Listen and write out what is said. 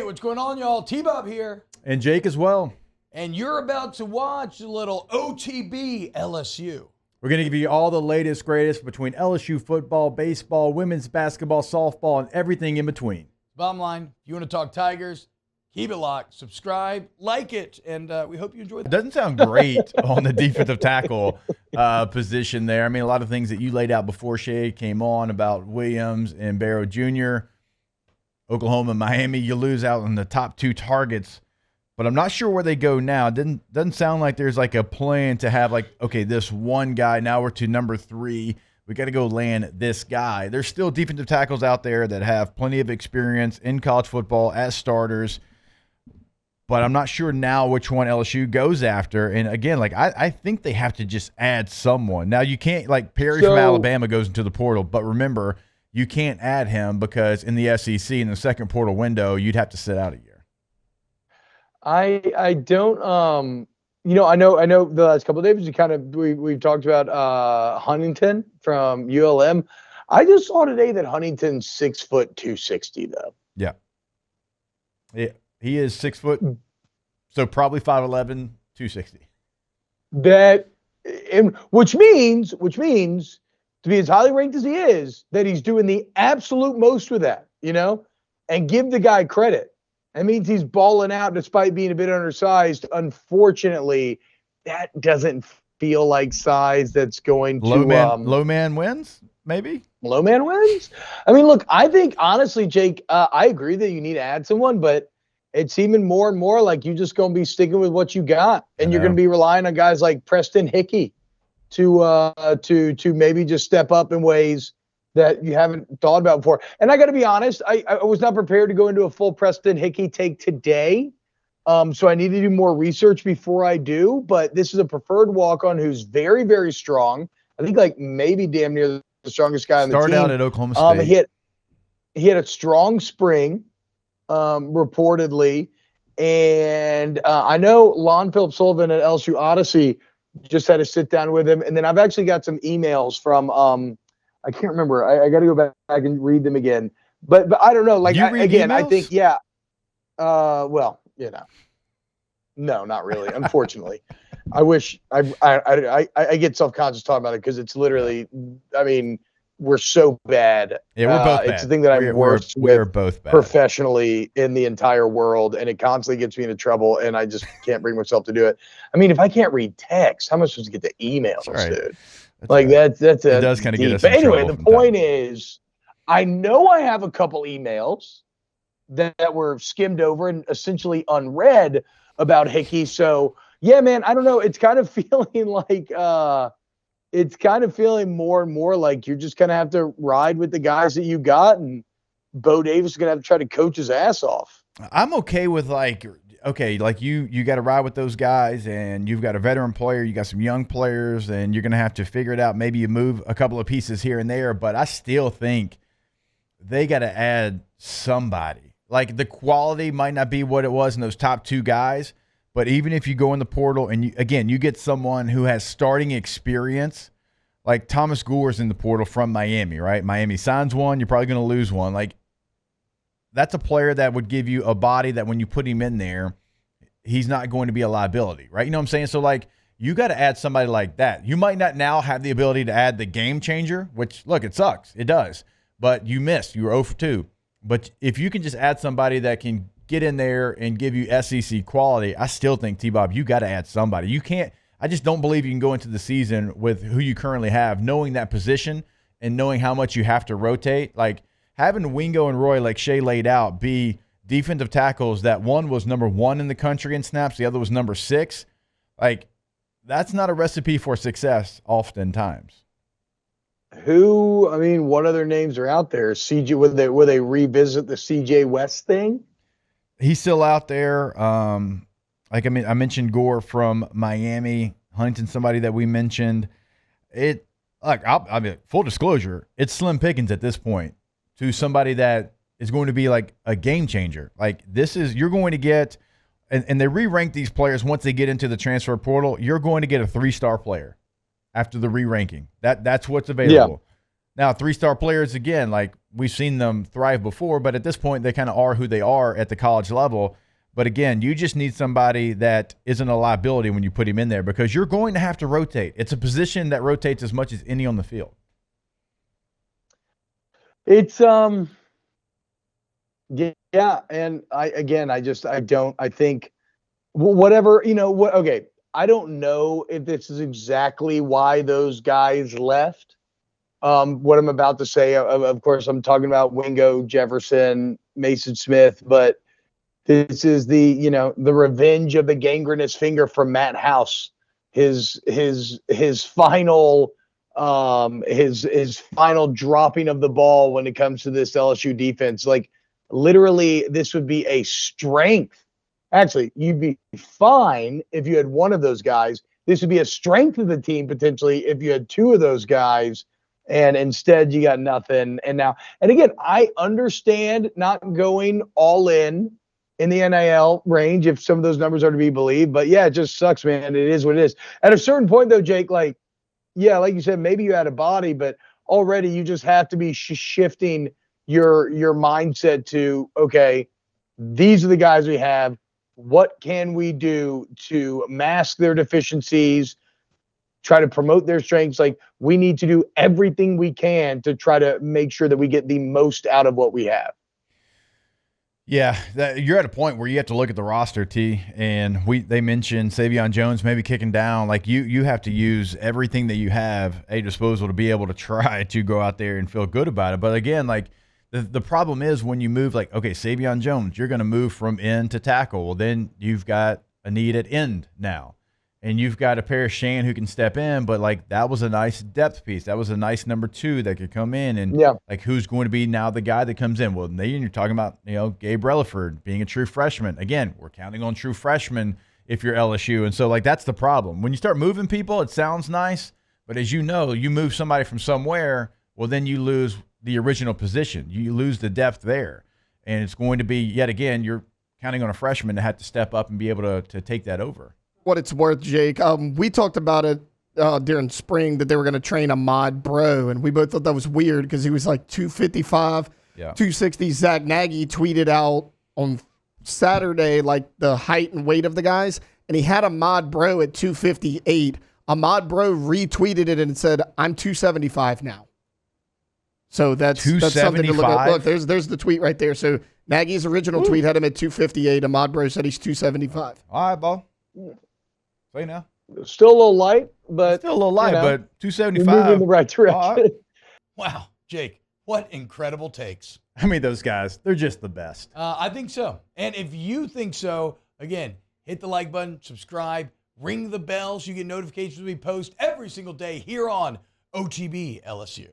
what's going on, y'all? T-Bob here. And Jake as well. And you're about to watch a little OTB LSU. We're going to give you all the latest, greatest between LSU football, baseball, women's basketball, softball, and everything in between. Bottom line, if you want to talk Tigers, keep it locked, subscribe, like it, and we hope you enjoy that. It doesn't sound great on the defensive tackle position there. I mean, a lot of things that you laid out before Shay came on about Williams and Barrow Jr., Oklahoma and Miami, you lose out on the top two targets. But I'm not sure where they go now. It doesn't sound like there's like a plan to have like, okay, this one guy, now we're to number 3. We got to go land this guy. There's still defensive tackles out there that have plenty of experience in college football as starters. But I'm not sure now which one LSU goes after. And again, like I think they have to just add someone. Now you can't, like Perry from Alabama goes into the portal, but remember, you can't add him because in the SEC in the second portal window, you'd have to sit out a year. I don't I know the last couple of days we've talked about Huntington from ULM. I just saw today that Huntington's 6 foot 260 though. Yeah. He is 6 foot, so probably 5'11", 260. Which means to be as highly ranked as he is, that he's doing the absolute most with that, and give the guy credit. That means he's balling out despite being a bit undersized. Unfortunately, that doesn't feel like size that's going to low man wins, maybe? Low man wins? I mean, look, I think honestly, Jake, I agree that you need to add someone, but it's even more and more like you're just going to be sticking with what you got, and you're going to be relying on guys like Preston Hickey to maybe just step up in ways that you haven't thought about before. And I got to be honest, I was not prepared to go into a full Preston Hickey take today. So I need to do more research before I do, but this is a preferred walk-on who's very, very strong. I think like maybe damn near the strongest guy on the team. Started out at Oklahoma State. He had a strong spring, reportedly. And I know Lon Phillips Sullivan at LSU Odyssey just had to sit down with him. And then I've actually got some emails from I can't remember. I got to go back and read them again. But I don't know. Like I think well, no, not really. Unfortunately, I wish I get self-conscious talking about it because it's literally. I mean, we're so bad. Yeah, we're both bad. It's the thing that I've worked we're with both bad professionally in the entire world, and it constantly gets me into trouble, and I just can't bring myself to do it. I mean, if I can't read text, how am I supposed to get the emails, right, dude? That's it does kind of get us. But anyway, the point is, I know I have a couple emails that were skimmed over and essentially unread about Hickey. So yeah, man, I don't know. It's kind of feeling like more and more like you're just gonna have to ride with the guys that you got, and Bo Davis is gonna have to try to coach his ass off. I'm okay with you got to ride with those guys, and you've got a veteran player, you got some young players, and you're going to have to figure it out. Maybe you move a couple of pieces here and there, but I still think they got to add somebody. Like the quality might not be what it was in those top 2 guys, but even if you go in the portal and you get someone who has starting experience, like Thomas Gore's in the portal from Miami, right? Miami signs one, you're probably going to lose one. Like, that's a player that would give you a body that when you put him in there, he's not going to be a liability, right? You know what I'm saying? So, like, you got to add somebody like that. You might not now have the ability to add the game changer, which, look, it sucks. It does. But you missed. You were 0 for 2. But if you can just add somebody that can get in there and give you SEC quality, I still think, T-Bob, you got to add somebody. You can't – I just don't believe you can go into the season with who you currently have, knowing that position and knowing how much you have to rotate. Like, having Wingo and Roy, like Shay laid out, be defensive tackles that one was number 1 in the country in snaps, the other was number 6, like that's not a recipe for success oftentimes. What other names are out there? CJ, will they revisit the CJ West thing? He's still out there. I mentioned Gore from Miami, Huntington, somebody that we mentioned. Full disclosure, it's slim pickings at this point to somebody that is going to be like a game changer. Like you're going to get, and they re-rank these players once they get into the transfer portal, you're going to get a 3-star player after the re-ranking. That's what's available. Now, 3-star players, again, like we've seen them thrive before, but at this point, they kind of are who they are at the college level. But again, you just need somebody that isn't a liability when you put him in there because you're going to have to rotate. It's a position that rotates as much as any on the field. It's yeah, and I think whatever, okay, I don't know if this is exactly why those guys left. What I'm about to say, of course, I'm talking about Wingo, Jefferson, Mason Smith, but this is the revenge of the gangrenous finger from Matt House. His final his final dropping of the ball when it comes to this LSU defense. Like literally, this would be a strength. Actually, you'd be fine if you had one of those guys. This would be a strength of the team potentially if you had two of those guys. And instead, you got nothing. And again, I understand not going all in the NIL range if some of those numbers are to be believed. But yeah, it just sucks, man. It is what it is. At a certain point, though, Jake, like you said, maybe you had a body, but already you just have to be shifting your mindset to, okay, these are the guys we have. What can we do to mask their deficiencies, try to promote their strengths? Like we need to do everything we can to try to make sure that we get the most out of what we have. Yeah, you're at a point where you have to look at the roster, T, and they mentioned Savion Jones maybe kicking down. Like you have to use everything that you have at your disposal to be able to try to go out there and feel good about it. But again, like the problem is when you move, like, okay, Savion Jones, you're going to move from end to tackle. Well, then you've got a need at end now. And you've got a Paris Shan who can step in, but like that was a nice depth piece. That was a nice number 2 that could come in, and like who's going to be now the guy that comes in? Well, then you're talking about Gabe Relaford being a true freshman. Again, we're counting on true freshmen if you're LSU, and so like that's the problem. When you start moving people, it sounds nice, but as you know, you move somebody from somewhere, well then you lose the original position. You lose the depth there, and it's going to be yet again you're counting on a freshman to have to step up and be able to take that over. What it's worth, Jake. We talked about it during spring that they were going to train Ahmad Bro, and we both thought that was weird because he was like 255, 260. Zach Nagy tweeted out on Saturday like the height and weight of the guys, and he had Ahmad Bro at 258. Ahmad Bro retweeted it and said, "I'm 275 now." So that's something to look at. Look, there's the tweet right there. So Nagy's original tweet had him at 258. Ahmad Bro said he's 275. All right, ball. Say now. Still a little light, but but 275. Moving in the right direction. Wow, Jake, what incredible takes. I mean, those guys, they're just the best. I think so. And if you think so, again, hit the like button, subscribe, ring the bell so you get notifications when we post every single day here on OTB LSU.